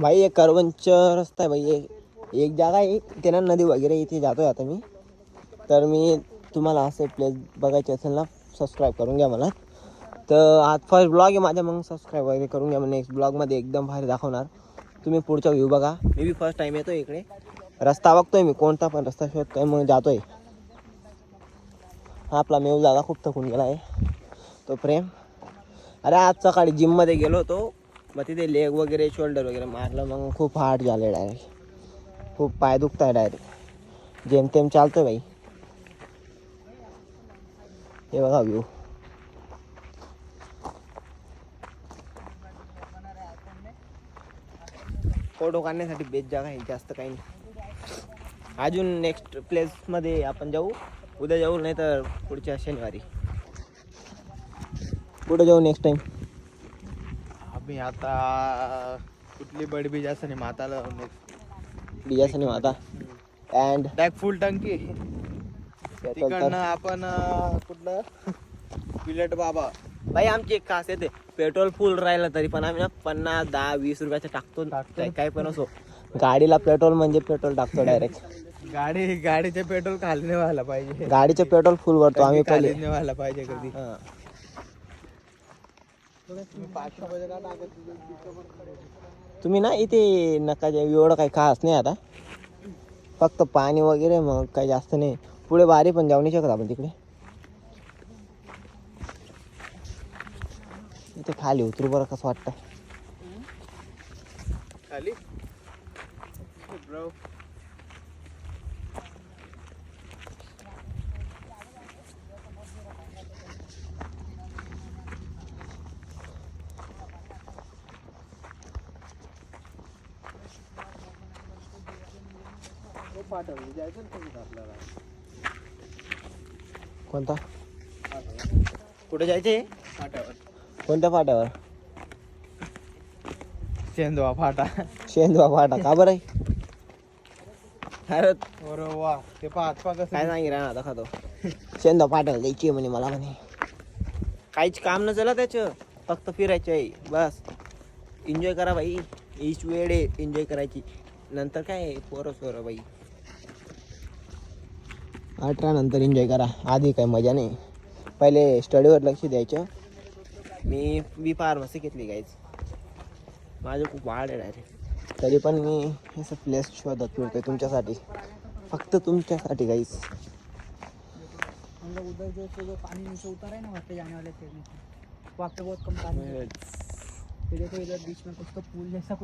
भाई एक करवंच रस्ता आहे भाई. एक जागा आहे त्यांना नदी वगैरे, इथे जातोय आता मी. तर मी तुम्हाला असे प्लेस बघायचे असेल ना, सबस्क्राईब करून घ्या मला. तर आज फर्स्ट ब्लॉग आहे माझ्या, मग सबस्क्राईब वगैरे करून घ्या. मग नेक्स्ट ब्लॉगमध्ये एकदम भारी दाखवणार. तुम्ही पुढचा व्ह्यू बघा. मी बी फर्स्ट टाईम येतोय इकडे. रस्ता बघतोय मी, कोणता पण रस्ता शोधतोय, मग जातोय. हा आपला मेव दादा खूप थकून गेला आहे, तो प्रेम. अरे आज सकाळी जिममध्ये गेलो होतो, मग तिथे लेग वगैरे शोल्डर वगैरे मारलं, मग खूप हार्ड झालं डायरेक्ट. खूप पाय दुखत आहे डायरेक्ट. जेमतेम चालतोय भाई. हे बघा व्ह्यू. फोटो काढण्यासाठी बेस्ट जागा आहे, जास्त काही नाही. अजून नेक्स्ट प्लेसमध्ये आपण जाऊ, उद्या जाऊ, नाही तर पुढच्या शनिवारी. कुठं जाऊ नेक्स्ट टाइम? आम्ही आता कुठली बडबी जास्त नाही माताला बिजासनी माता अँड डायरेक्ट फुल टंकी. तिकडनं आपण कुठलं बिलेट बाबा. भाई आमची एक खासियत आहे, पेट्रोल फुल राहिलं तरी पण आम्ही ना 50, 10, 20 रुपयाचं टाकतो. काही पण असो, गाडीला पेट्रोल म्हणजे पेट्रोल टाकतो डायरेक्ट. गाडीचे पेट्रोल खाली नाही व्हायला पाहिजे. गाडीचे पेट्रोल फुल भरतो आम्ही खाली पहिले. नाही व्हायला पाहिजे कधी. हां. 5 रुपये का टाकत. तुम्ही ना इथे नका जाऊ, एवढं काही खास नाही आता, फक्त पाणी वगैरे, मग काही जास्त नाही. पुढे बारी पण जाऊ नाही शकत आपण तिकडे. इथे खाली उतरू बरं, कसं वाटतं. खाली ब्रो. जायचं आपल्याला. कोणता? कुठे जायचे? फाट्यावर. कोणत्या फाट्यावर? शेंदवा फाटा. शेंदवा फाटा का बरं आहे? अरे अरे वा, ते पाच कसं काय सांगितलं ना, आता खातो. शेंदवा फाट्याला जायची म्हणे मला, म्हणे काहीच काम न चला त्याचं, फक्त फिरायचं आहे बस. एन्जॉय करा भाई, हीच वेळ आहे एन्जॉय करायची. नंतर काय पोरं बाई, 18 नंतर एन्जॉय करा, आधी काय मजा नाही. पहिले स्टडीवर लक्ष द्यायचं. मी फार्मसी घेतली गाईज, माझं खूप वाढ आहे डायरेक्ट. तरी पण मी असं प्लेस शोधत फिरतोय तुमच्यासाठी, फक्त तुमच्यासाठी गाईज. उधर जो पानी नीचे उतर है ना, वहाँ पे जाने वाले थे, वहाँ पे बहुत कम पानी है। ये देखो इधर बीच में कुछ तो पूल जैसा कुछ